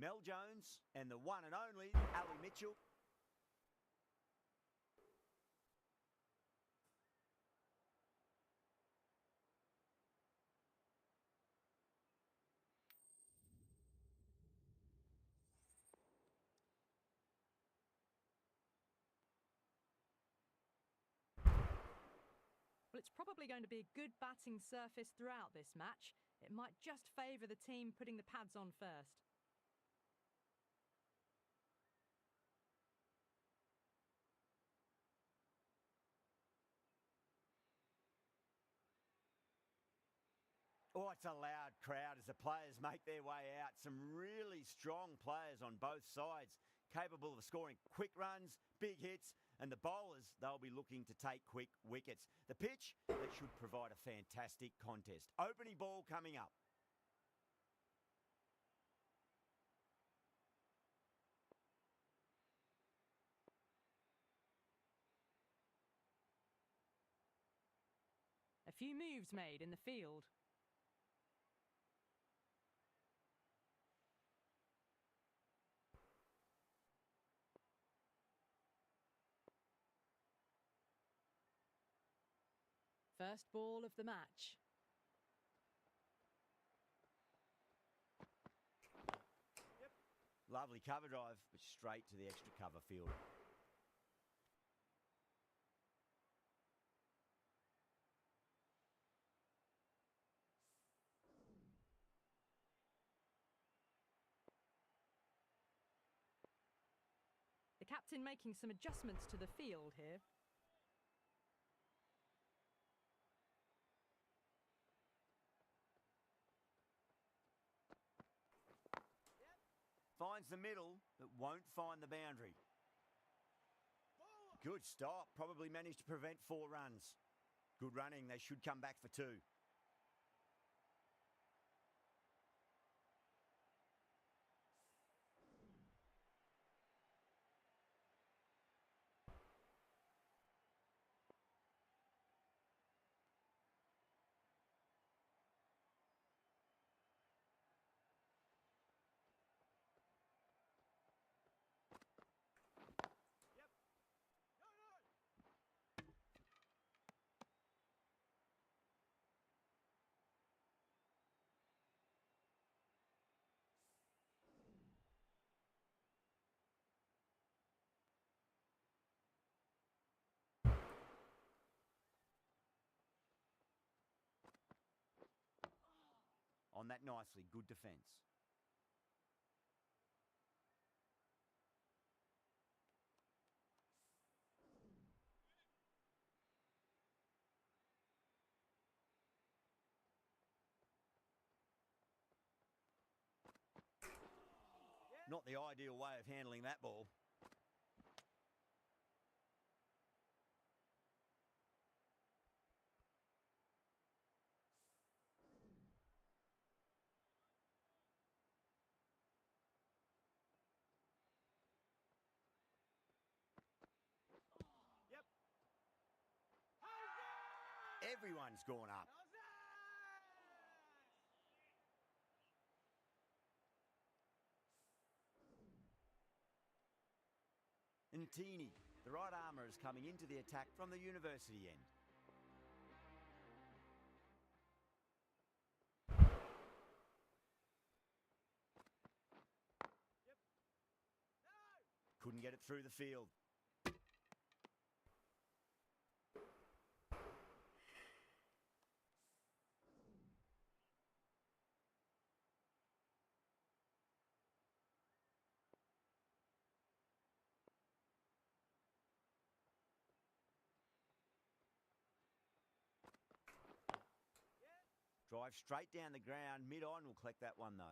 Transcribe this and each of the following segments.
Mel Jones and the one and only Ali Mitchell. Well, it's probably going to be a good batting surface throughout this match. It might just favour the team putting the pads on first. Oh, it's a loud crowd as the players make their way out. Some really strong players on both sides, capable of scoring quick runs, big hits, and the bowlers, they'll be looking to take quick wickets. The pitch, that should provide a fantastic contest. Opening ball coming up. A few moves made in the field. First ball of the match. Lovely cover drive, but straight to the extra cover fielder. The captain making some adjustments to the field here. Finds the middle, but won't find the boundary. Good stop. Probably managed to prevent 4 runs. Good running. They should come back for 2. On that nicely, good defence. Not the ideal way of handling that ball. Everyone's gone up. Ntini, the right armour, is coming into the attack from the university end. Couldn't get it through the field. Drive straight down the ground, mid-on will collect that one though.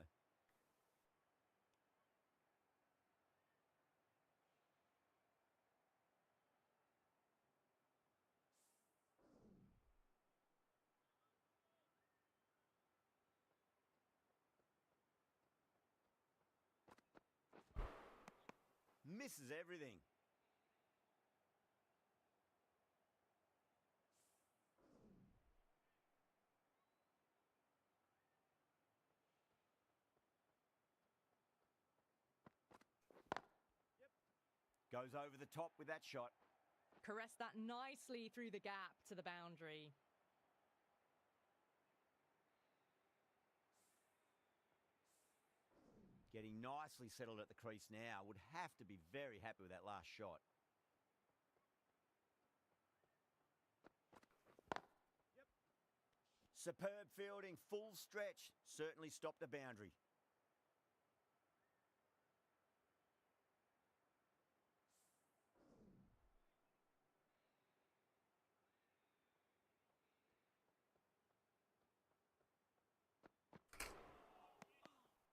Misses everything. Goes over the top with that shot. Caressed that nicely through the gap to the boundary. Getting nicely settled at the crease now. Would have to be very happy with that last shot. Superb fielding, full stretch. Certainly stopped the boundary.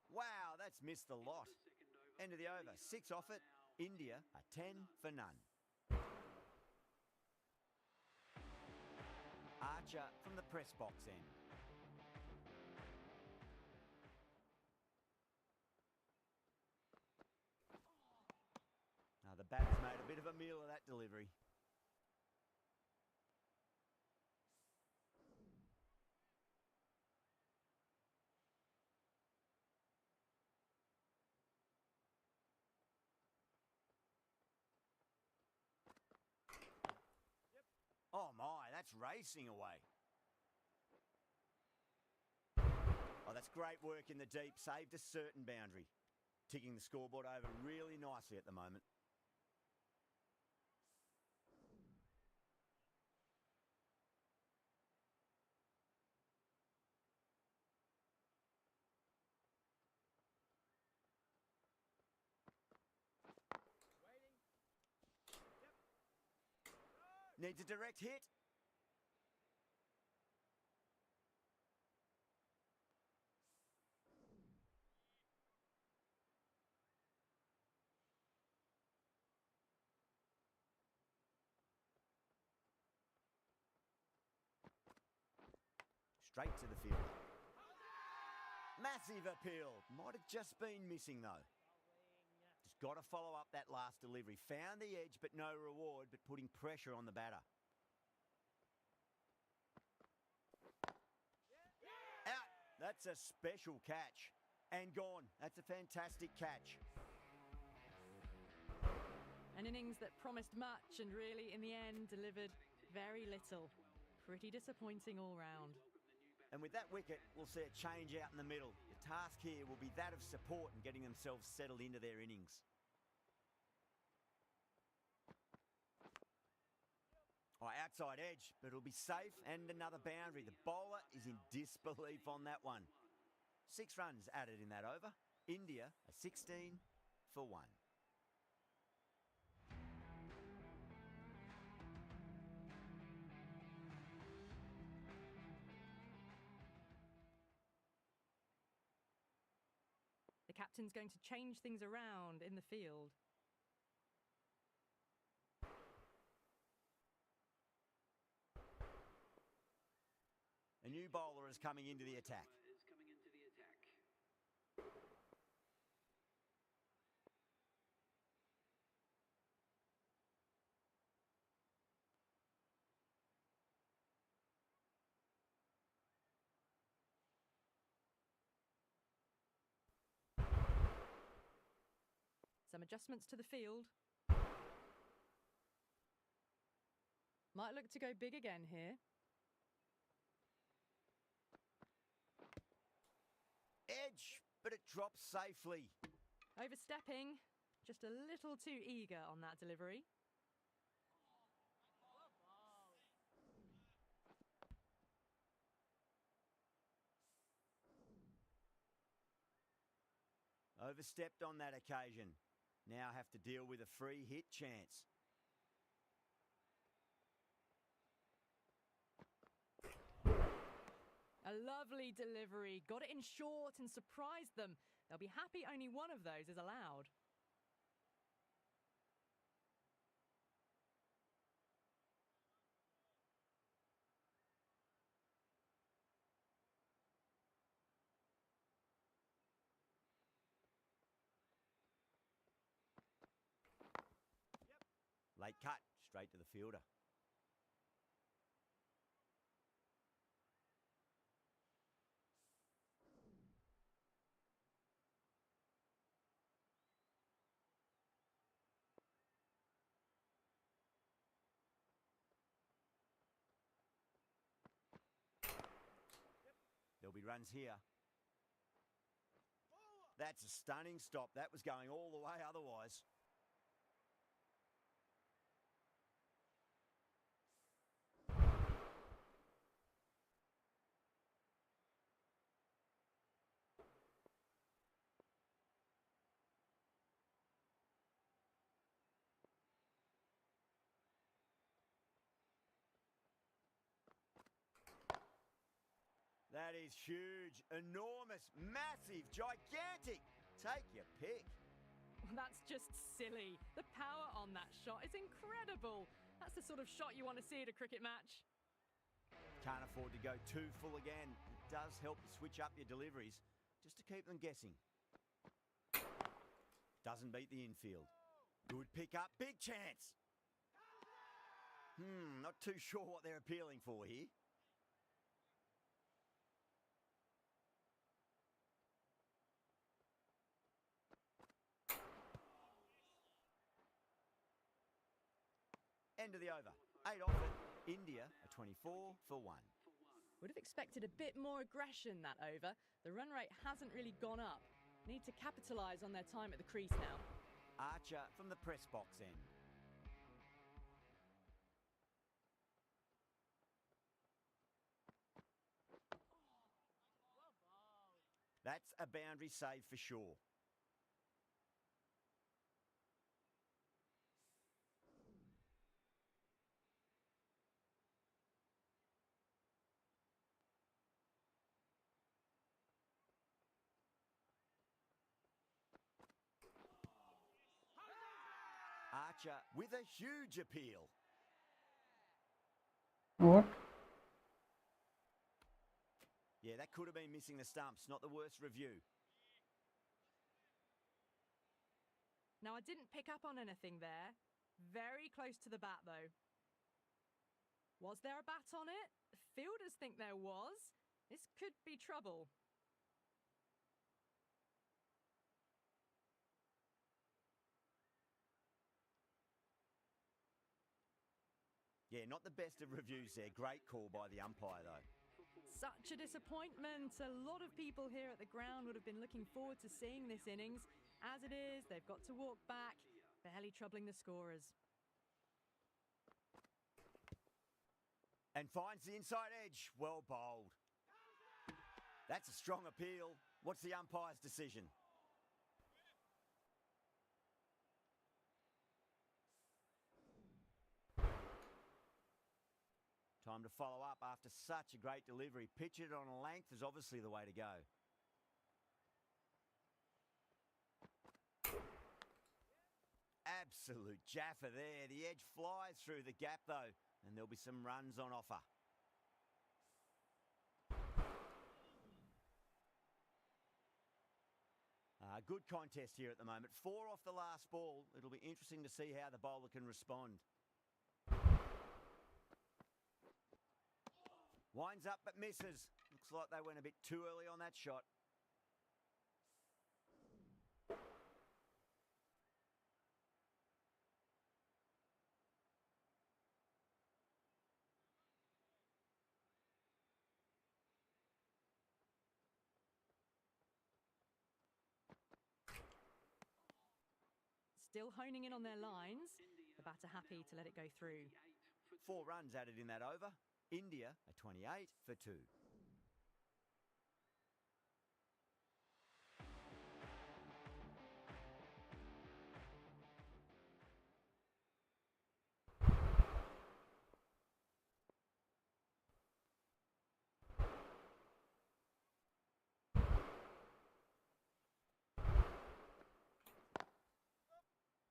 Wow, that's missed the lot. End of the over. 6 off it. India are 10 for none. Archer from the press box end. Now the batter's made a bit of a meal of that delivery. Oh my, that's racing away. Oh, that's great work in the deep. Saved a certain boundary. Ticking the scoreboard over really nicely at the moment. Needs a direct hit. Straight to the field. Massive appeal. Might have just been missing though. Just got to follow up that last delivery. Found the edge but no reward, but putting pressure on the batter. Out. That's a special catch. And gone. That's a fantastic catch. An innings that promised much and really, in the end, delivered very little. Pretty disappointing all round. And with that wicket, we'll see a change out in the middle. The task here will be that of support and getting themselves settled into their innings. Oh, outside edge, but it'll be safe and another boundary. The bowler is in disbelief on that one. 6 runs added in that over. India are 16 for 1. The captain's going to change things around in the field. A new bowler is coming into the attack. Some adjustments to the field. Might look to go big again here. Edge, but it drops safely. Overstepping. Just a little too eager on that delivery. Overstepped on that occasion. Now have to deal with a free hit chance. A lovely delivery. Got it in short and surprised them. They'll be happy only one of those is allowed. Late cut, straight to the fielder. be runs here. That's a stunning stop. That was going all the way otherwise. That is huge, enormous, massive, gigantic. Take your pick. That's just silly. The power on that shot is incredible. That's the sort of shot you want to see at a cricket match. Can't afford to go too full again. It does help to switch up your deliveries, just to keep them guessing. Doesn't beat the infield. Good pick up, big chance. Not too sure what they're appealing for here. End of the over. 8 off it. India are 24 for 1. Would have expected a bit more aggression that over. The run rate hasn't really gone up. Need to capitalise on their time at the crease now. Archer from the press box end. That's a boundary save for sure. Archer with a huge appeal. What? Yeah, that could have been missing the stumps. Not the worst review. Now, I didn't pick up on anything there. Very close to the bat, though. Was there a bat on it? Fielders think there was. This could be trouble. Yeah, not the best of reviews there. Great call by the umpire, though. Such a disappointment. A lot of people here at the ground would have been looking forward to seeing this innings. As it is, they've got to walk back, barely troubling the scorers. And finds the inside edge. Well bowled. That's a strong appeal. What's the umpire's decision? Time to follow up after such a great delivery. Pitch it on a length is obviously the way to go. Absolute jaffer there. The edge flies through the gap though, and there'll be some runs on offer. Good contest here at the moment. 4 off the last ball. It'll be interesting to see how the bowler can respond. Winds up but misses. Looks like they went a bit too early on that shot. Still honing in on their lines. The batter happy to let it go through. 4 runs added in that over. India are 28 for 2.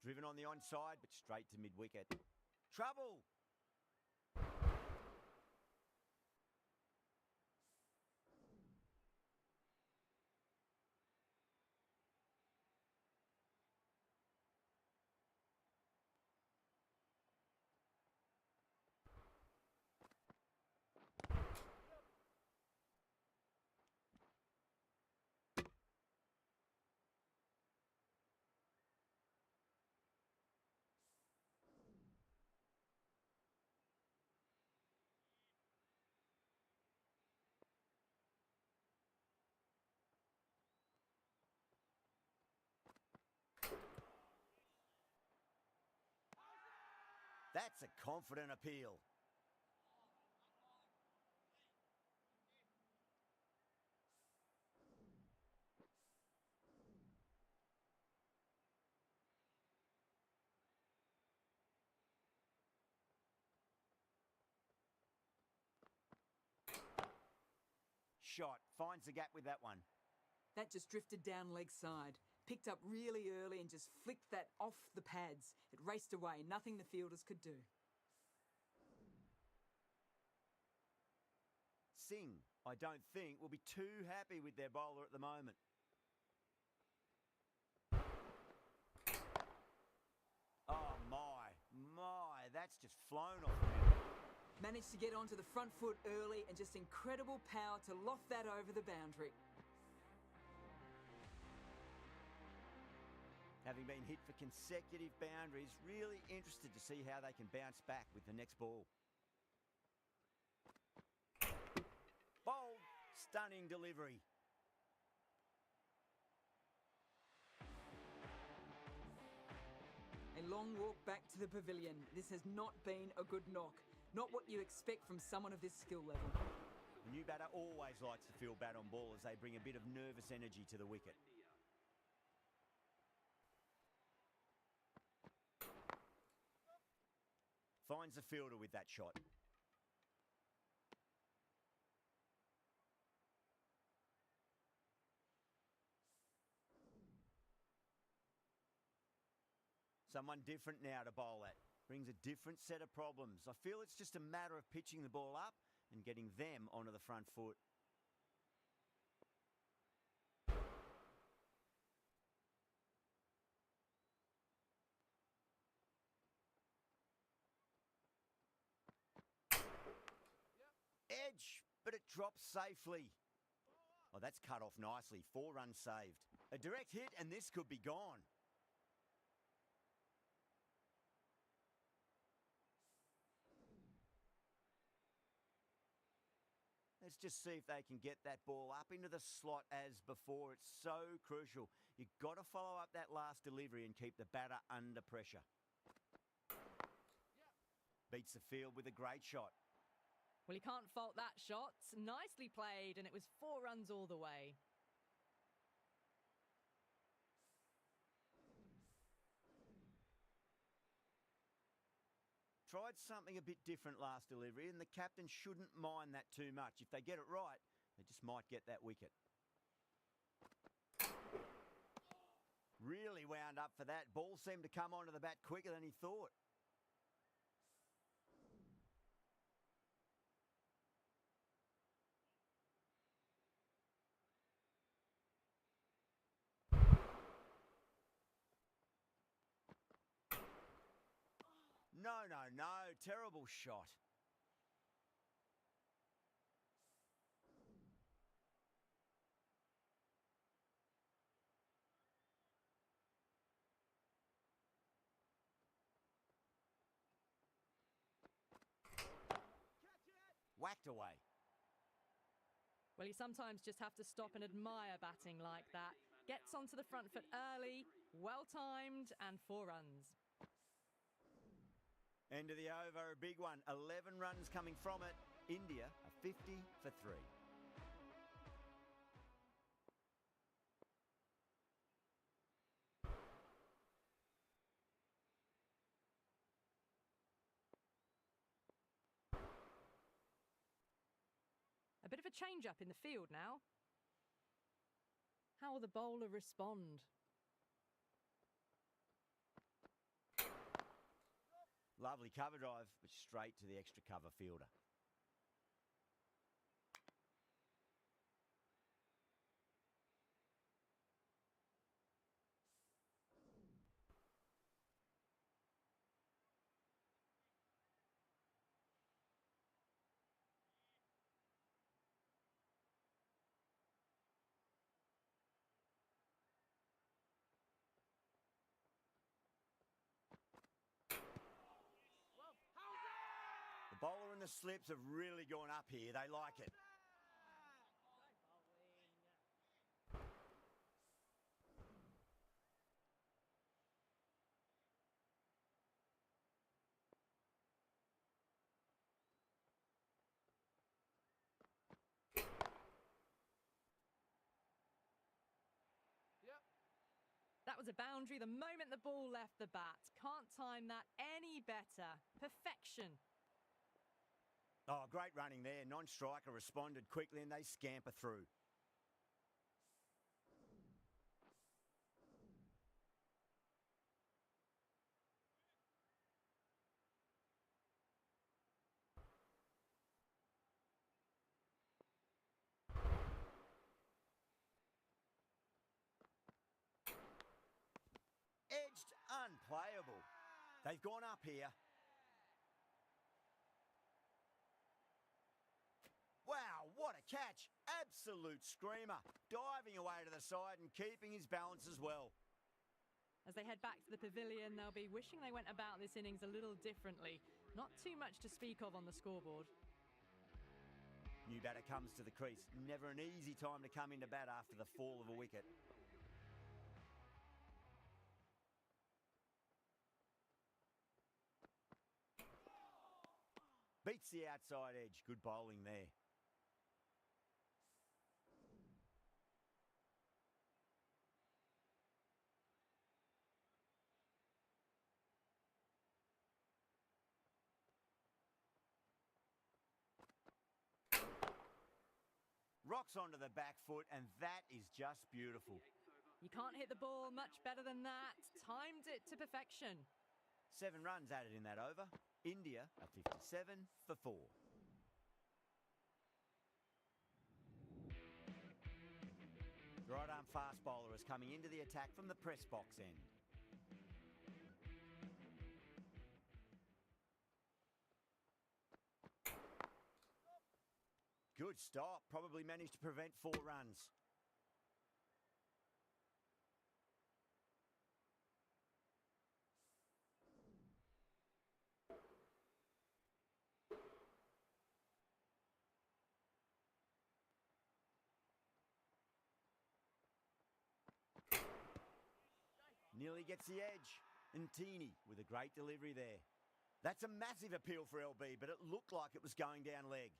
Driven on the onside, but straight to mid-wicket. Trouble! That's a confident appeal. Shot, finds the gap with that one. That just drifted down leg side. Picked up really early and just flicked that off the pads. It raced away, nothing the fielders could do. Singh, I don't think, will be too happy with their bowler at the moment. Oh my, that's just flown off the middle. Managed to get onto the front foot early and just incredible power to loft that over the boundary. Having been hit for consecutive boundaries, really interested to see how they can bounce back with the next ball. Bold, stunning delivery. A long walk back to the pavilion. This has not been a good knock. Not what you expect from someone of this skill level. The new batter always likes to feel bat on ball as they bring a bit of nervous energy to the wicket. Finds the fielder with that shot. Someone different now to bowl at. Brings a different set of problems. I feel it's just a matter of pitching the ball up and getting them onto the front foot. Edge, but it drops safely. Oh, that's cut off nicely. 4 runs saved. A direct hit and this could be gone. Let's just see if they can get that ball up into the slot as before. It's so crucial. You've got to follow up that last delivery and keep the batter under pressure. Beats the field with a great shot. Well, you can't fault that shot. Nicely played, and it was 4 runs all the way. Tried something a bit different last delivery, and the captain shouldn't mind that too much. If they get it right, they just might get that wicket. Really wound up for that. Ball seemed to come onto the bat quicker than he thought. No. Terrible shot. Whacked away. Well, you sometimes just have to stop and admire batting like that. Gets onto the front foot early, well-timed, and 4 runs. End of the over, a big one. 11 runs coming from it. India are 50 for 3. A bit of a change-up in the field now. How will the bowler respond? Lovely cover drive, but straight to the extra cover fielder. The bowler and the slips have really gone up here. They like it. That was a boundary the moment the ball left the bat. Can't time that any better. Perfection. Oh, great running there. Non-striker responded quickly and they scamper through. Edged, unplayable. They've gone up here. Wow, what a catch. Absolute screamer. Diving away to the side and keeping his balance as well. As they head back to the pavilion, they'll be wishing they went about this innings a little differently. Not too much to speak of on the scoreboard. New batter comes to the crease. Never an easy time to come into bat after the fall of a wicket. Beats the outside edge. Good bowling there. Rocks onto the back foot, and that is just beautiful. You can't hit the ball much better than that. Timed it to perfection. 7 runs added in that over. India are 57 for 4. The right arm fast bowler is coming into the attack from the press box end. Good stop. Probably managed to prevent 4 runs. Nearly gets the edge. Ntini with a great delivery there. That's a massive appeal for LB, but it looked like it was going down leg.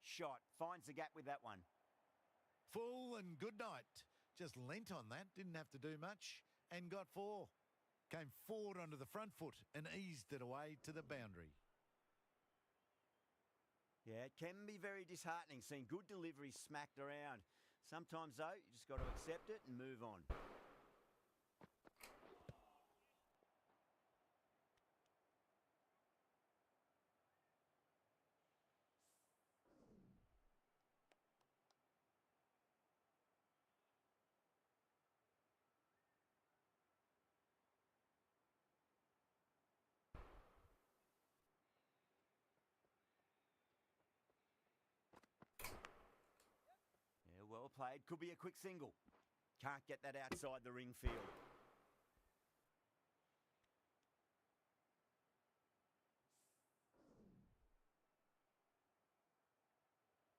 Shot. Finds the gap with that one. Full and good night. Just leant on that, didn't have to do much, and got 4. Came forward onto the front foot and eased it away to the boundary. Yeah, it can be very disheartening seeing good deliveries smacked around. Sometimes, though, you just got to accept it and move on. Well played. Could be a quick single. Can't get that outside the ring field.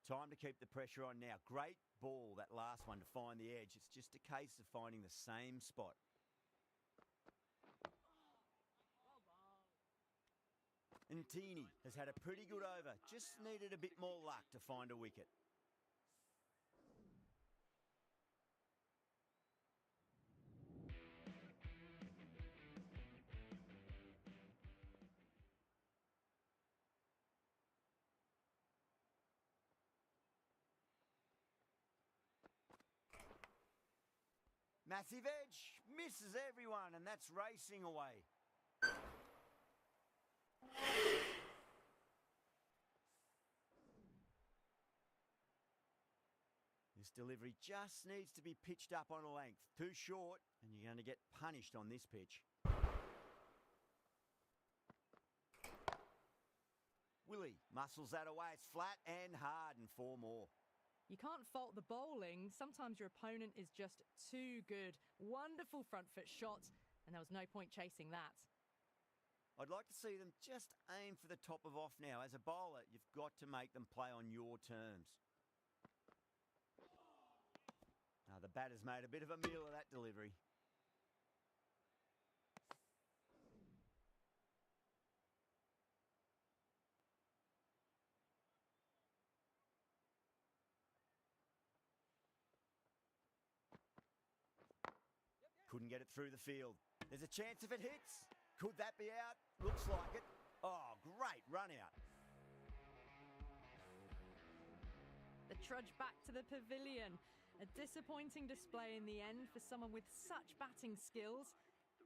Time to keep the pressure on now. Great ball, that last one, to find the edge. It's just a case of finding the same spot. Ntini has had a pretty good over. Just needed a bit more luck to find a wicket. Massive edge, misses everyone, and that's racing away. This delivery just needs to be pitched up on a length. Too short, and you're going to get punished on this pitch. Willie muscles that away. It's flat and hard, and 4 more. You can't fault the bowling. Sometimes your opponent is just too good. Wonderful front foot shot, and there was no point chasing that. I'd like to see them just aim for the top of off now. As a bowler, you've got to make them play on your terms. Now, the batter's made a bit of a meal of that delivery. Couldn't get it through the field. There's a chance if it hits. Could that be out? Looks like it. Oh, great run out. The trudge back to the pavilion. A disappointing display in the end for someone with such batting skills.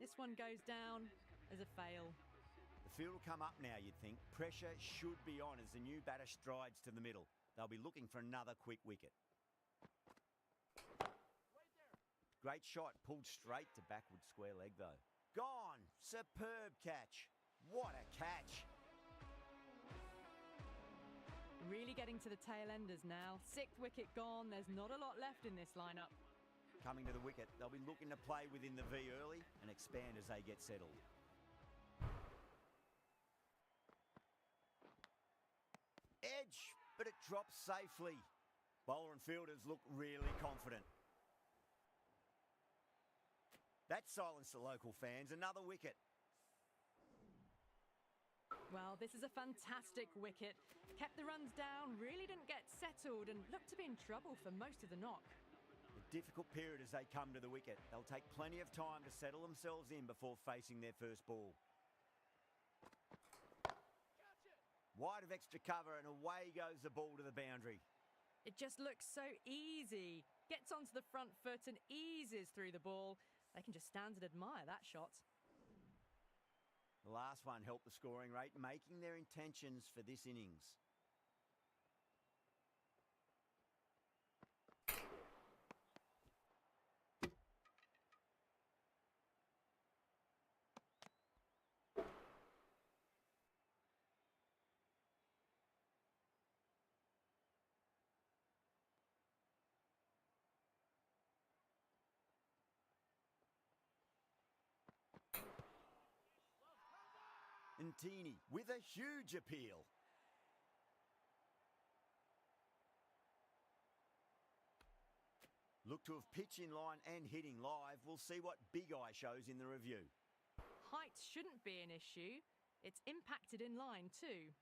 This one goes down as a fail. The field will come up now, you'd think. Pressure should be on as the new batter strides to the middle. They'll be looking for another quick wicket. Great shot, pulled straight to backward square leg though. Gone! Superb catch. What a catch! Really getting to the tail enders now. 6th wicket gone. There's not a lot left in this lineup. Coming to the wicket, they'll be looking to play within the V early and expand as they get settled. Edge, but it drops safely. Bowler and fielders look really confident. That silenced the local fans. Another wicket. Well, this is a fantastic wicket. Kept the runs down, really didn't get settled and looked to be in trouble for most of the knock. A difficult period as they come to the wicket. They'll take plenty of time to settle themselves in before facing their first ball. Wide of extra cover and away goes the ball to the boundary. It just looks so easy. Gets onto the front foot and eases through the ball. They can just stand and admire that shot. The last one helped the scoring rate, making their intentions for this innings. Ntini with a huge appeal. Look to have pitch in line and hitting live. We'll see what Big Eye shows in the review. Height shouldn't be an issue. It's impacted in line too.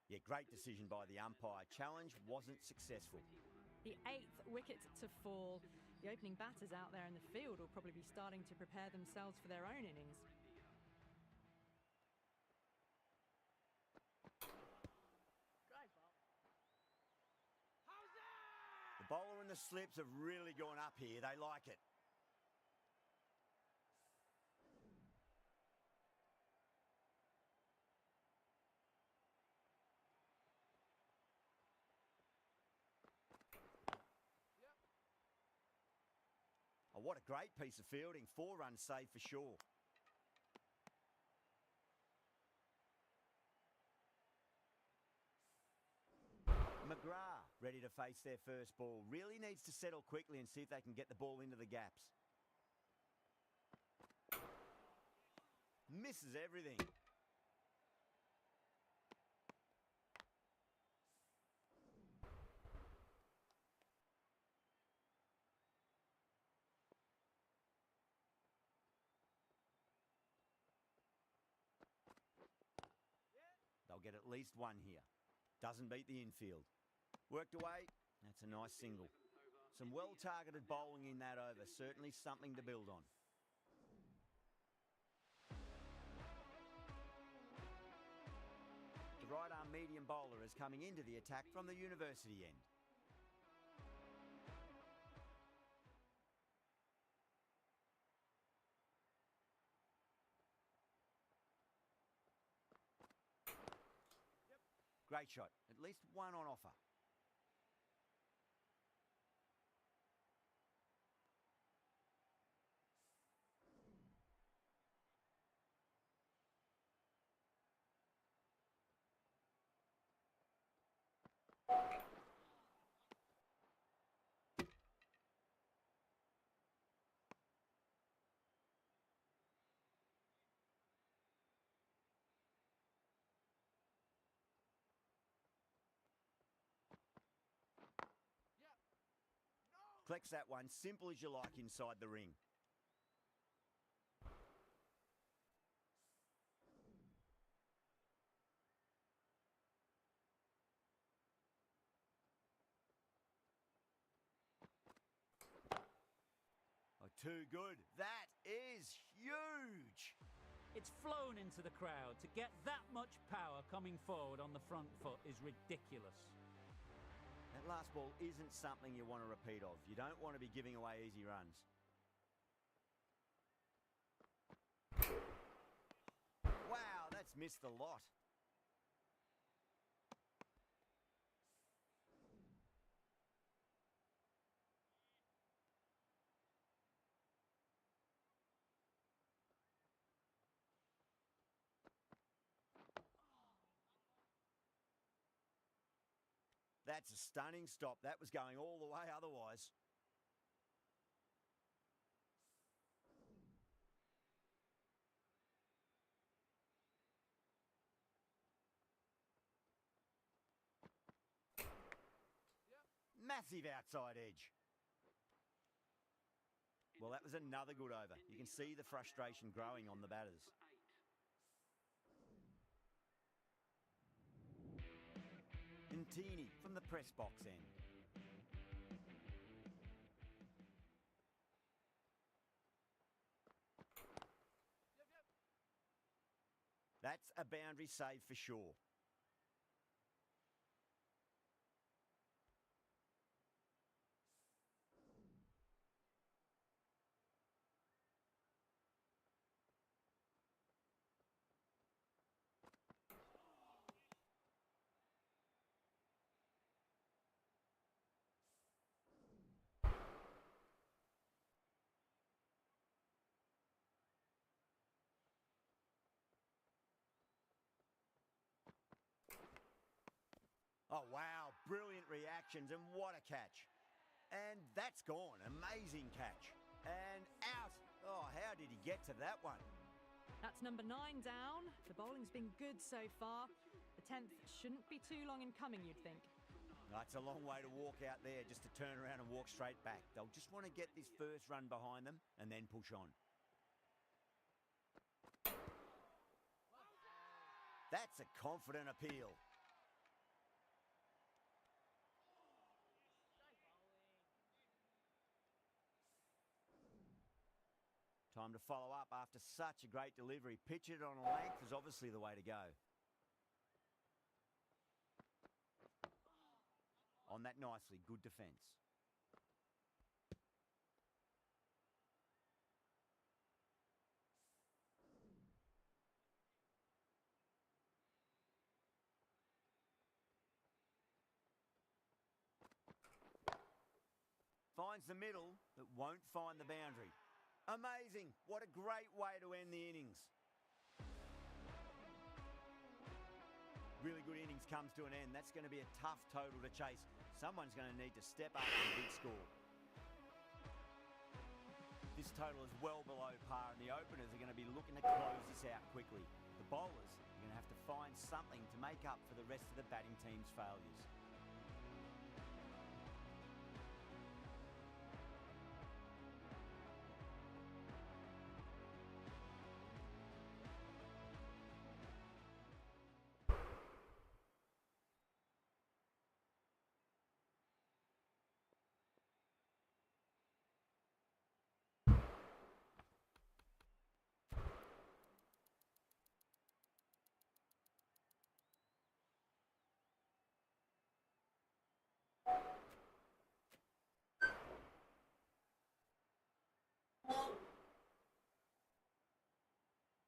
Yeah, great decision by the umpire. Challenge wasn't successful. The 8th wicket to fall. The opening batters out there in the field will probably be starting to prepare themselves for their own innings. The bowler and the slips have really gone up here. They like it. Oh, what a great piece of fielding. 4 runs saved for sure. McGrath ready to face their first ball. Really needs to settle quickly and see if they can get the ball into the gaps. Misses everything. They'll get at least one here. Doesn't beat the infield. Worked away. That's a nice single. Some well-targeted bowling in that over. Certainly something to build on. The right-arm medium bowler is coming into the attack from the university end. Great shot. At least one on offer. Collects that one, simple as you like inside the ring. too good. That is huge. It's flown into the crowd. To get that much power coming forward on the front foot is ridiculous. That last ball isn't something you want to repeat of. You don't want to be giving away easy runs. Wow, that's missed a lot. That's a stunning stop. That was going all the way otherwise. Massive outside edge. Well, that was another good over. You can see the frustration growing on the batters. Ntini from the press box end. That's a boundary save for sure. Oh, wow. Brilliant reactions, and what a catch. And that's gone. Amazing catch. And out. Oh, how did he get to that one? That's number 9 down. The bowling's been good so far. The 10th shouldn't be too long in coming, you'd think. That's a long way to walk out there just to turn around and walk straight back. They'll just want to get this first run behind them and then push on. That's a confident appeal. Time to follow up after such a great delivery. Pitch it on a length is obviously the way to go. On that nicely, good defence. Finds the middle, but won't find the boundary. Amazing. What a great way to end the innings. Really good innings comes to an end. That's going to be a tough total to chase. Someone's going to need to step up to the big score. This total is well below par, and the openers are going to be looking to close this out quickly. The bowlers are going to have to find something to make up for the rest of the batting team's failures.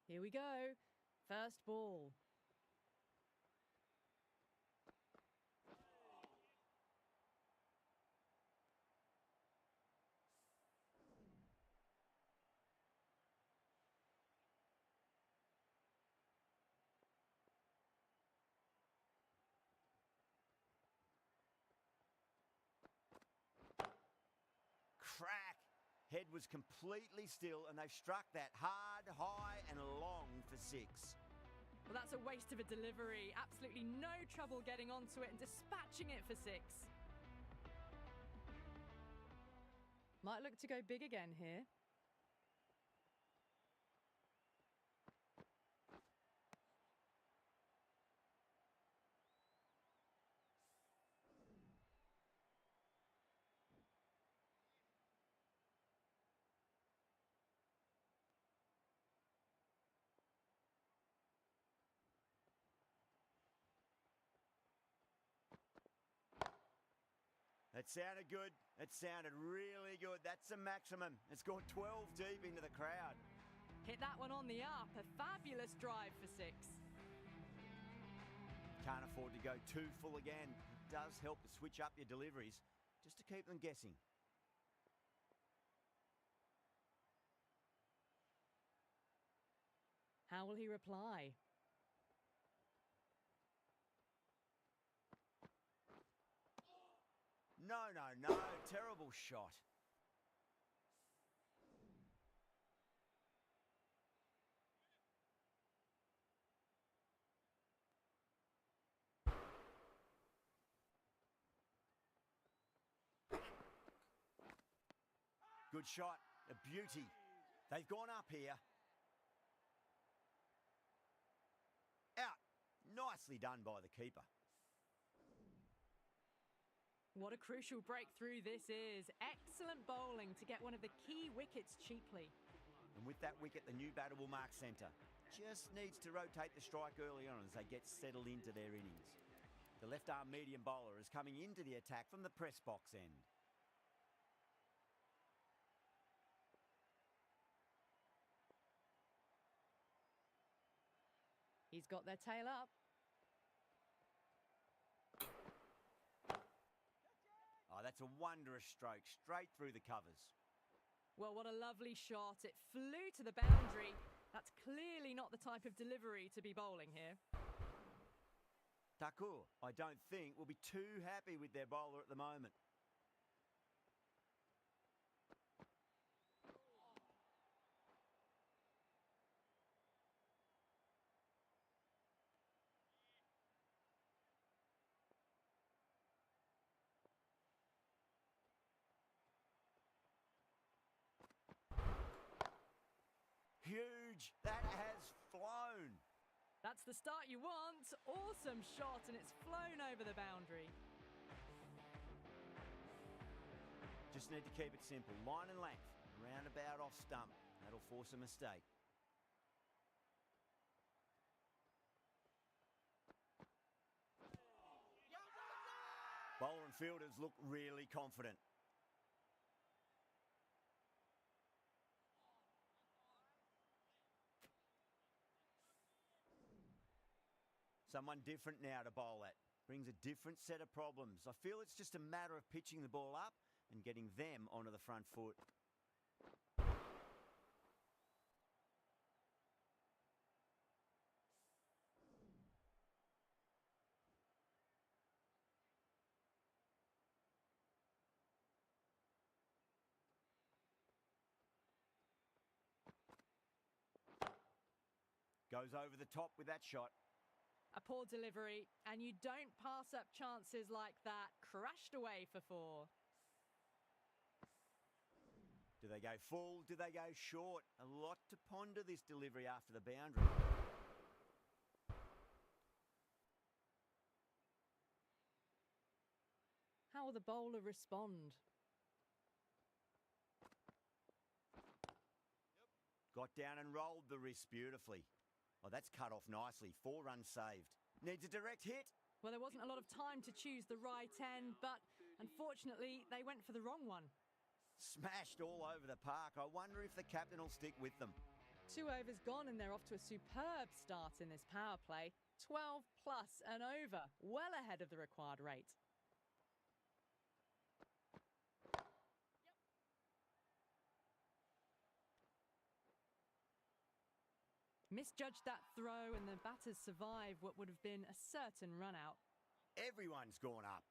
Here we go. First ball. Crack. Head was completely still, and they've struck that hard, high, and long for 6. Well, that's a waste of a delivery. Absolutely no trouble getting onto it and dispatching it for 6. Might look to go big again here. It sounded good. It sounded really good. That's the maximum. It's gone 12 deep into the crowd. Hit that one on the up. A fabulous drive for 6. Can't afford to go too full again. It does help to switch up your deliveries just to keep them guessing. How will he reply? No. Terrible shot. Good shot. A beauty. They've gone up here. Out. Nicely done by the keeper. What a crucial breakthrough this is. Excellent bowling to get one of the key wickets cheaply. And with that wicket, the new batter will mark centre. Just needs to rotate the strike early on as they get settled into their innings. The left-arm medium bowler is coming into the attack from the press box end. He's got their tail up. Oh, that's a wondrous stroke, straight through the covers. Well, what a lovely shot. It flew to the boundary. That's clearly not the type of delivery to be bowling here. Thakur, I don't think, will be too happy with their bowler at the moment. Huge. That has flown. That's the start you want. Awesome shot, and it's flown over the boundary. Just need to keep it simple. Line and length. Roundabout off stump. That'll force a mistake. Bowler and fielders look really confident. Someone different now to bowl at. Brings a different set of problems. I feel it's just a matter of pitching the ball up and getting them onto the front foot. Goes over the top with that shot. A poor delivery, and you don't pass up chances like that. Crashed away for 4. Do they go full? Do they go short? A lot to ponder this delivery after the boundary. How will the bowler respond? Got down and rolled the wrist beautifully. Oh, that's cut off nicely. 4 runs saved. Needs a direct hit. Well, there wasn't a lot of time to choose the right end, but unfortunately, they went for the wrong one. Smashed all over the park. I wonder if the captain will stick with them. 2 overs gone, and they're off to a superb start in this power play. 12 plus and over, well ahead of the required rate. Misjudged that throw, and the batters survive what would have been a certain run out. Everyone's gone up.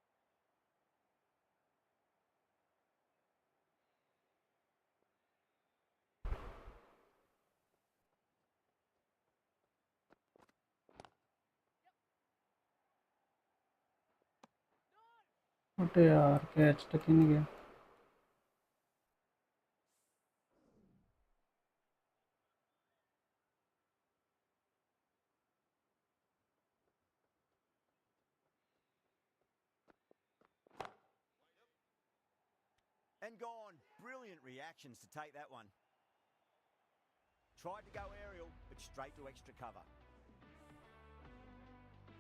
अरे यार catch तक ही नहीं गया. And gone. Brilliant reactions to take that one. Tried to go aerial, but straight to extra cover.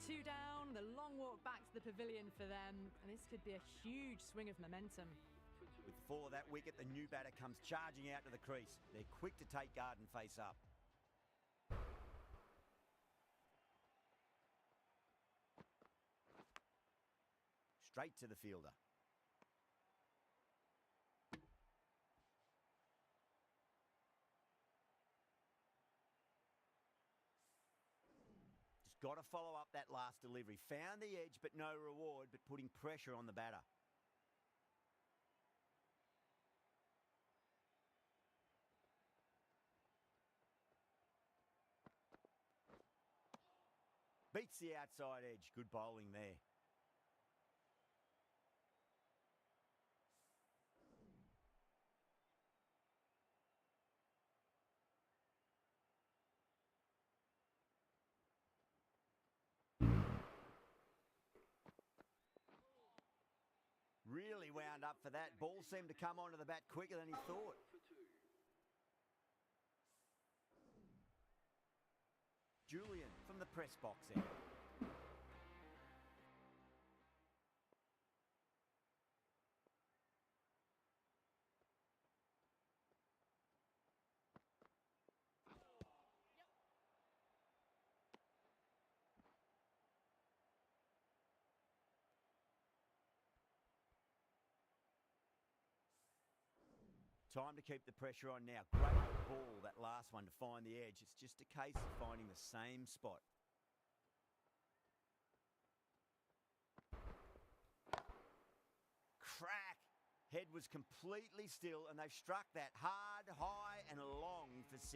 2 down, the long walk back to the pavilion for them, and this could be a huge swing of momentum. With the fall of that wicket, the new batter comes charging out to the crease. They're quick to take guard and face up. Straight to the fielder. Just got to follow up that last delivery. Found the edge, but no reward, but putting pressure on the batter. Beats the outside edge. Good bowling there. Really wound up for that. Ball seemed to come onto the bat quicker than he thought. Julian from the press box end. Time to keep the pressure on now. Great ball, that last one, to find the edge. It's just a case of finding the same spot. Crack! Head was completely still, and they've struck that hard, high, and long for 6.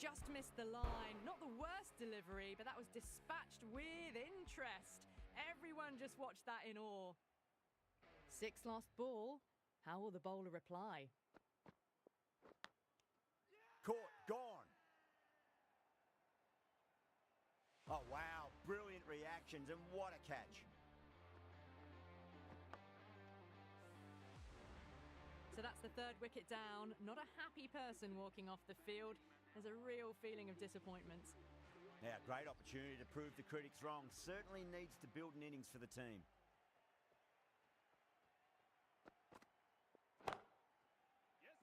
Just missed the line. Not the worst delivery, but that was dispatched with interest. Everyone just watched that in awe. 6 last ball. How will the bowler reply? Caught, gone. Oh, wow. Brilliant reactions, and what a catch. So that's the 3rd wicket down. Not a happy person walking off the field. There's a real feeling of disappointment. Now, great opportunity to prove the critics wrong. Certainly needs to build an innings for the team.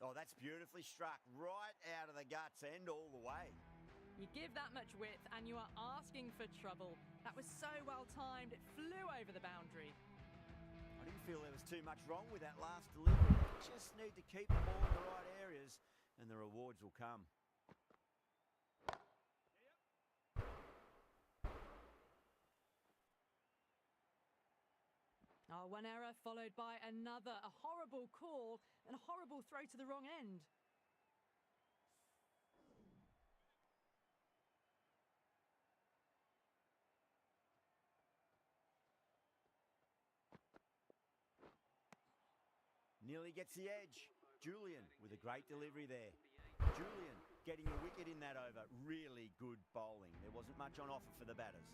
Oh, that's beautifully struck. Right out of the guts and all the way. You give that much width and you are asking for trouble. That was so well timed, it flew over the boundary. I didn't feel there was too much wrong with that last delivery. Just need to keep the ball in the right areas and the rewards will come. Oh, one error followed by another. A horrible call and a horrible throw to the wrong end. Nearly gets the edge. Julian with a great delivery there. Julian getting the wicket in that over. Really good bowling. There wasn't much on offer for the batters.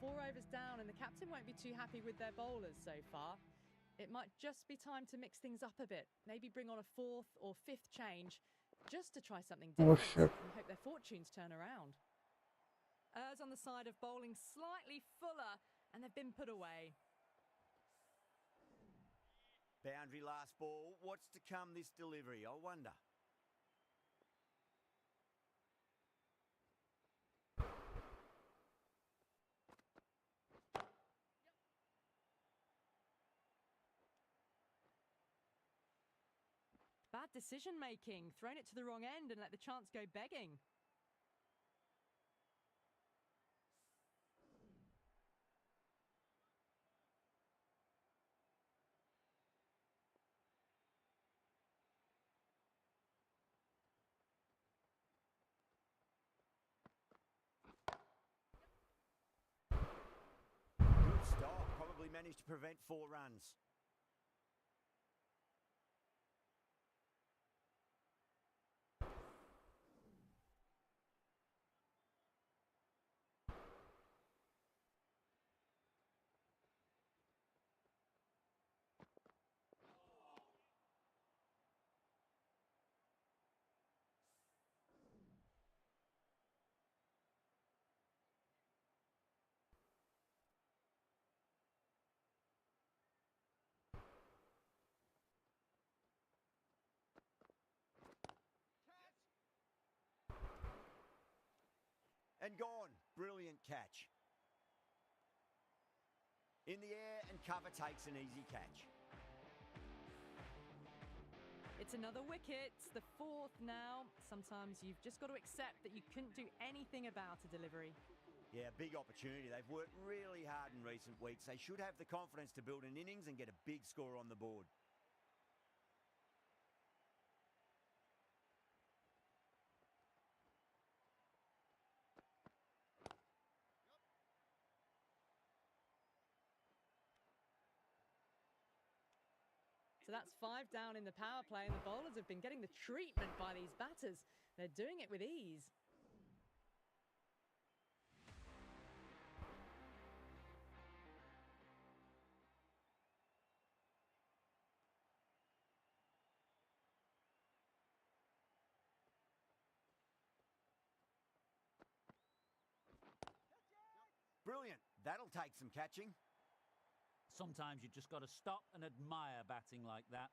4 overs down and the captain won't be too happy with their bowlers so far. It might just be time to mix things up a bit. Maybe bring on a 4th or 5th change just to try something different and hope their fortunes turn around. Errs on the side of bowling slightly fuller and they've been put away. Boundary last ball. What's to come this delivery? I wonder. Bad decision making. Thrown it to the wrong end and let the chance go begging. Good stop. Probably managed to prevent 4 runs. And gone. Brilliant catch. In the air and cover takes an easy catch. It's another wicket, the fourth now. Sometimes you've just got to accept that you couldn't do anything about a delivery. Yeah, big opportunity. They've worked really hard in recent weeks. They should have the confidence to build an innings and get a big score on the board. So that's 5 down in the power play, and the bowlers have been getting the treatment by these batters. They're doing it with ease. Brilliant. That'll take some catching. Sometimes you just got to stop and admire batting like that.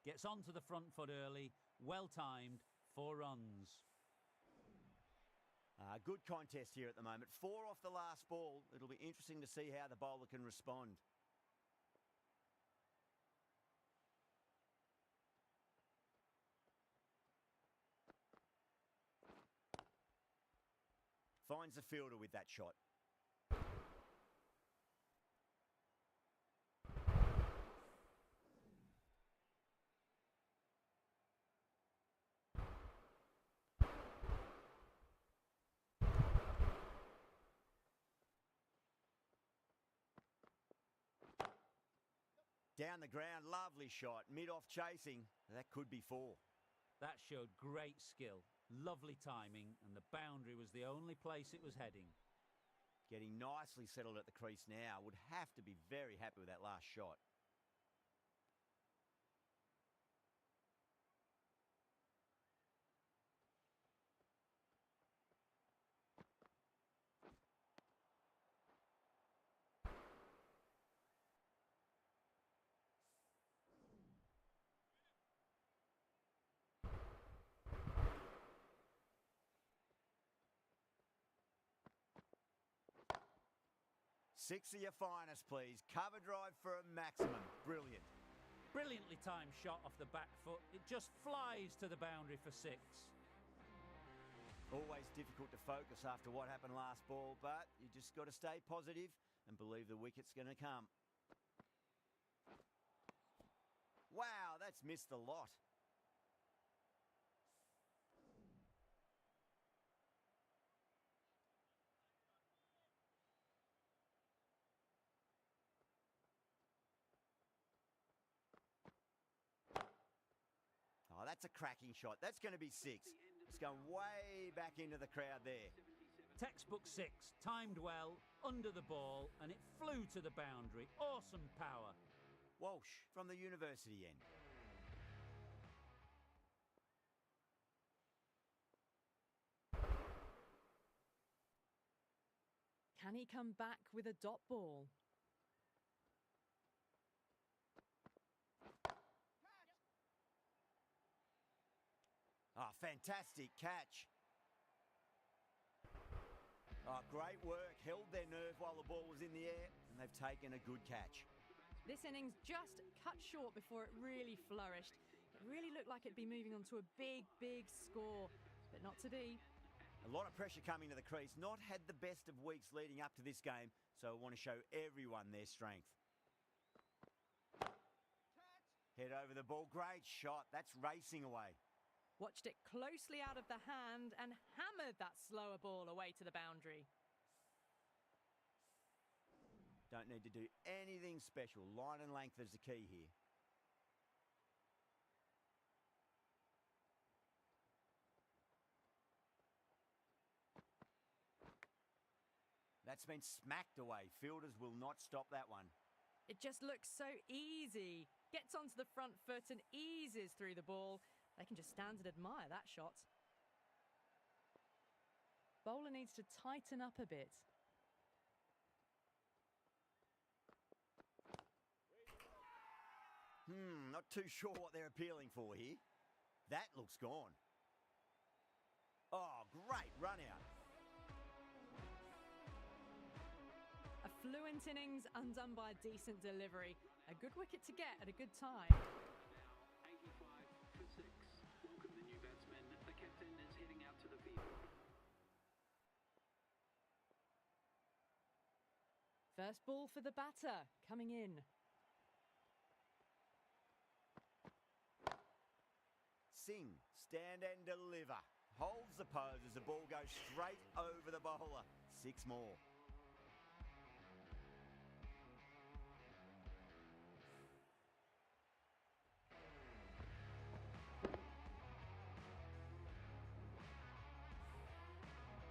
Gets onto the front foot early, well timed, 4 runs. Good contest here at the moment. 4 off the last ball. It'll be interesting to see how the bowler can respond. Finds the fielder with that shot. Down the ground, lovely shot. Mid-off chasing. That could be 4. That showed great skill, lovely timing, and the boundary was the only place it was heading. Getting nicely settled at the crease now. Would have to be very happy with that last shot. Six of your finest, please. Cover drive for a maximum. Brilliant. Brilliantly timed shot off the back foot. It just flies to the boundary for 6. Always difficult to focus after what happened last ball, but you just got to stay positive and believe the wicket's going to come. Wow, that's missed a lot. Oh, that's a cracking shot. That's going to be 6. It's going way back into the crowd there. Textbook 6, timed well, under the ball, and it flew to the boundary. Awesome power. Walsh from the university end. Can he come back with a dot ball? Oh, fantastic catch. Oh, great work. Held their nerve while the ball was in the air, and they've taken a good catch. This innings just cut short before it really flourished. It really looked like it'd be moving on to a big, big score, but not to be. A lot of pressure coming to the crease. Not had the best of weeks leading up to this game, so I want to show everyone their strength. Head over the ball. Great shot. That's racing away. Watched it closely out of the hand and hammered that slower ball away to the boundary. Don't need to do anything special. Line and length is the key here. That's been smacked away. Fielders will not stop that one. It just looks so easy. Gets onto the front foot and eases through the ball. They can just stand and admire that shot. Bowler needs to tighten up a bit. Not too sure what they're appealing for here. That looks gone. Oh, great run out. fluent innings undone by a decent delivery. A good wicket to get at a good time. 85 for 6. Welcome the new batsman. The captain is heading out to the field. First ball for the batter, coming in. Singh, stand and deliver. Holds the pose as the ball goes straight over the bowler. 6 more.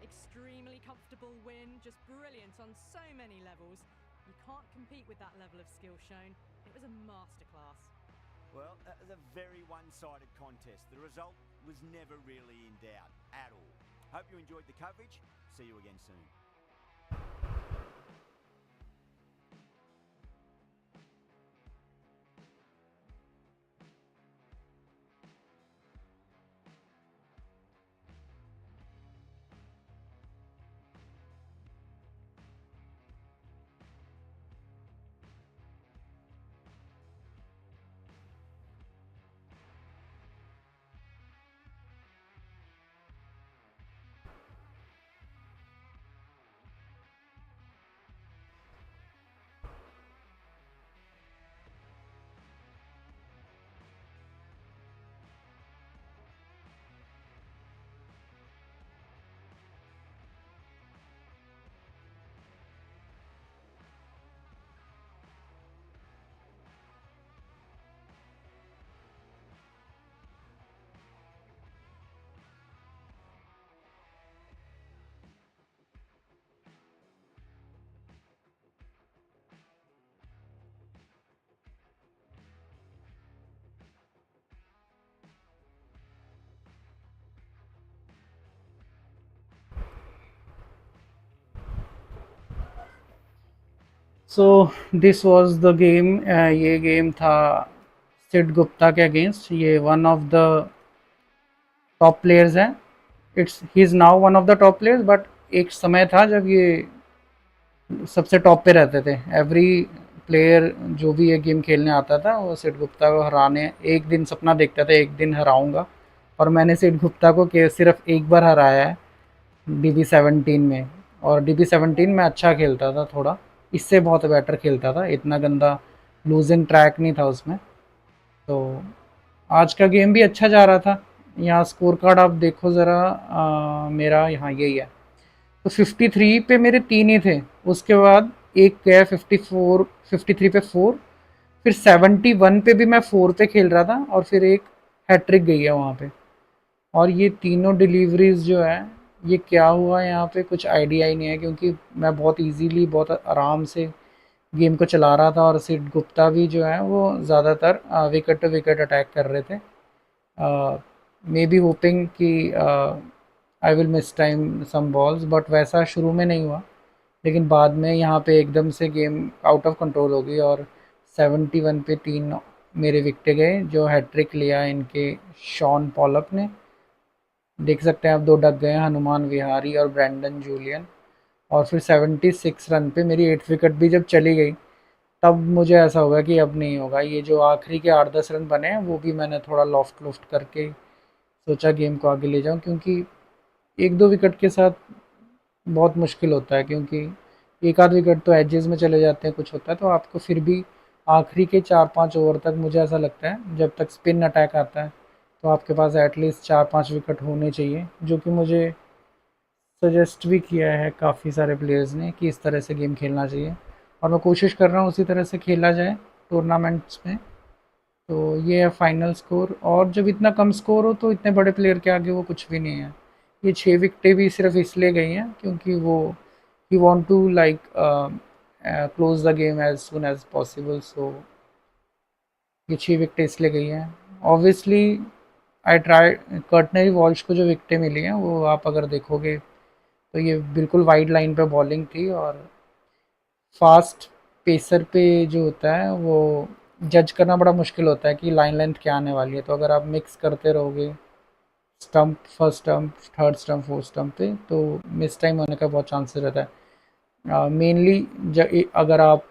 Extremely comfortable win, just brilliant on so many levels. You can't compete with that level of skill shown. It was a masterclass. Well, that was a very one-sided contest. The result was never really in doubt at all. Hope you enjoyed the coverage. See you again soon. So this was the game. ये game था सिड गुप्ता के against. ये one of the top players हैं. He is now one of the top players, but एक समय था जब ये सबसे टॉप पे रहते थे. एवरी प्लेयर जो भी ये गेम खेलने आता था वो सिड गुप्ता को हराने एक दिन सपना देखता था, एक दिन हराऊंगा. और मैंने सिड गुप्ता को सिर्फ एक बार हराया है DB17 में. और DB17 में अच्छा खेलता था, थोड़ा इससे बहुत बेटर खेलता था. इतना गंदा लूजिंग ट्रैक नहीं था उसमें. तो आज का गेम भी अच्छा जा रहा था. यहाँ स्कोर कार्ड आप देखो ज़रा. मेरा यहाँ यही है. तो 53 पे मेरे 3 ही थे. उसके बाद एक गया 53 पे 4. फिर 71 पे भी मैं 4 पे खेल रहा था. और फिर एक हैट्रिक गई है वहाँ पे. और ये तीनों डिलीवरीज जो है, ये क्या हुआ यहाँ पे कुछ आइडिया ही नहीं है, क्योंकि मैं बहुत इजीली बहुत आराम से गेम को चला रहा था. और सिड गुप्ता भी जो है वो ज़्यादातर विकेट टू विकेट अटैक कर रहे थे. मे बी होपिंग कि I will miss time some balls, but वैसा शुरू में नहीं हुआ. लेकिन बाद में यहाँ पे एकदम से गेम आउट ऑफ कंट्रोल हो गई. और 71 पे 3 मेरे विकेट गए, जो हैट्रिक लिया इनके शॉन पॉलक ने. देख सकते हैं आप 2 डक गए, हनुमान विहारी और ब्रैंडन जूलियन. और फिर 76 रन पे मेरी 8 विकेट भी जब चली गई, तब मुझे ऐसा होगा कि अब नहीं होगा. ये जो आखिरी के 8-10 रन बने हैं वो भी मैंने थोड़ा लॉफ्ट करके सोचा गेम को आगे ले जाऊं, क्योंकि 1-2 विकेट के साथ बहुत मुश्किल होता है. क्योंकि एक आध विकेट तो एजेस में चले जाते हैं, कुछ होता है. तो आपको फिर भी आखिरी के 4-5 ओवर तक मुझे ऐसा लगता है, जब तक स्पिन अटैक आता है, तो आपके पास एटलीस्ट 4-5 विकेट होने चाहिए. जो कि मुझे सजेस्ट भी किया है काफ़ी सारे प्लेयर्स ने कि इस तरह से गेम खेलना चाहिए. और मैं कोशिश कर रहा हूँ उसी तरह से खेला जाए टूर्नामेंट्स में. तो ये है फाइनल स्कोर. और जब इतना कम स्कोर हो तो इतने बड़े प्लेयर के आगे वो कुछ भी नहीं है. ये 6 विकेटें भी सिर्फ इसलिए गई हैं क्योंकि वो he want to like close the game as soon as possible. So ये 6 विकेटें इसलिए गई हैं. Obviously I try Courtney Walsh को जो विकेटें मिली हैं वो आप अगर देखोगे तो ये बिल्कुल वाइड लाइन पे बॉलिंग थी. और फास्ट पेसर पे जो होता है वो जज करना बड़ा मुश्किल होता है कि लाइन लेंथ क्या आने वाली है. तो अगर आप मिक्स करते रहोगे stump, first stump, third stump, fourth stump पे, तो मिस टाइम होने का बहुत चांसेस रहता है. मेनली अगर आप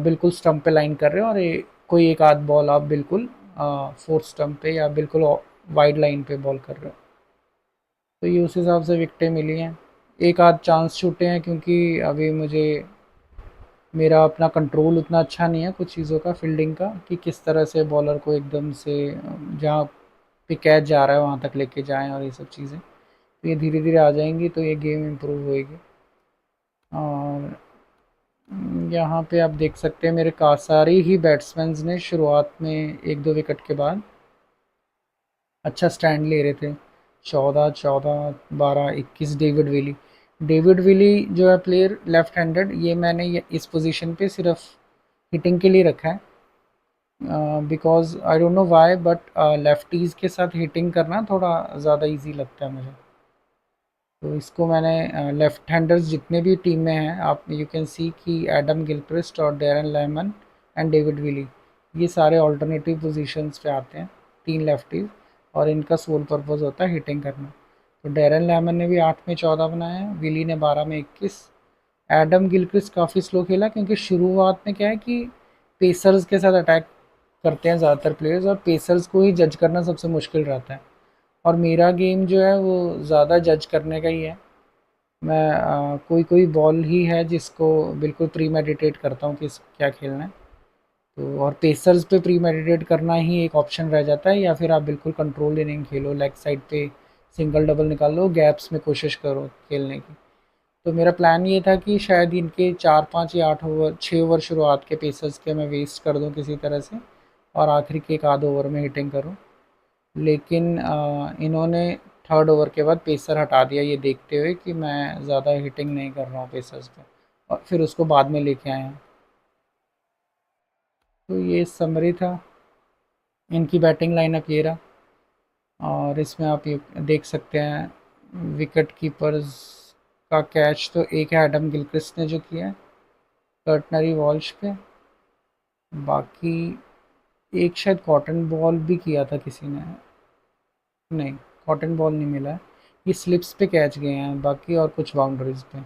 बिल्कुल स्टंप पे लाइन कर रहे हो और कोई एक आध बॉल आप बिल्कुल फोर्थ स्टंप पे या बिल्कुल वाइड लाइन पे बॉल कर रहे हो, तो ये उस हिसाब से विकटें मिली हैं। एक आध चांस छूटे हैं क्योंकि अभी मेरा अपना कंट्रोल उतना अच्छा नहीं है कुछ चीज़ों का, फील्डिंग का, कि किस तरह से बॉलर को एकदम से जहाँ पे कैच जा रहा है वहाँ तक लेके जाएं और ये सब चीज़ें, तो ये धीरे धीरे आ जाएंगी तो ये गेम इम्प्रूव होएगी। और यहाँ पे आप देख सकते हैं मेरे सारे ही बैट्समैन ने शुरुआत में 1-2 विकेट के बाद अच्छा स्टैंड ले रहे थे। 14, 14, 12, 21 डेविड विली जो है प्लेयर लेफ्ट हैंडेड, ये मैंने इस पोजीशन पे सिर्फ हिटिंग के लिए रखा है, because I don't know why but lefties के साथ हिटिंग करना थोड़ा ज़्यादा इजी लगता है मुझे। तो इसको मैंने लेफ्ट हैंडर्स जितने भी टीम में हैं, आप यू कैन सी कि एडम गिलक्रिस्ट और Darren lemon and David Willey, ये सारे ऑल्टरनेटिव पोजीशंस पे आते हैं, 3 लेफ्टीज, और इनका सोल पर्पस होता है हिटिंग करना। तो डैरन लेमन ने भी 8 में 14 बनाया है, विली ने 12 में 21। एडम गिलक्रिस्ट काफ़ी स्लो खेला क्योंकि शुरुआत में क्या है कि पेसर्स के साथ अटैक करते हैं ज़्यादातर प्लेयर्स, और पेसर्स को ही जज करना सबसे मुश्किल रहता है, और मेरा गेम जो है वो ज़्यादा जज करने का ही है। मैं कोई कोई बॉल ही है जिसको बिल्कुल प्री मेडिटेट करता हूँ कि क्या खेलना है, तो और पेसर्स पे प्री मेडिटेट करना ही एक ऑप्शन रह जाता है, या फिर आप बिल्कुल कंट्रोल इनिंग खेलो, लेग साइड पे सिंगल डबल निकाल लो, गैप्स में कोशिश करो खेलने की। तो मेरा प्लान ये था कि शायद इनके 4-5 या 8 ओवर 6 ओवर शुरुआत के पेसर्स के मैं वेस्ट कर दूं किसी तरह से, और आखिरी के एक आध ओवर में हिटिंग करूं, लेकिन इन्होंने थर्ड ओवर के बाद पेसर हटा दिया, ये देखते हुए कि मैं ज़्यादा हिटिंग नहीं कर रहा हूँ पेसर्स पे, और फिर उसको बाद में लेके आए हैं। तो ये समरी था, इनकी बैटिंग लाइनअप ये रहा, और इसमें आप ये देख सकते हैं विकेट कीपर्स का कैच तो एक है एडम गिलक्रिस्ट ने जो किया है कर्टनरी वॉल्श पे, बाकी एक शायद कॉटन बॉल भी किया था किसी ने, नहीं कॉटन बॉल नहीं मिला है, ये स्लिप्स पे कैच गए हैं बाकी, और कुछ बाउंड्रीज पे।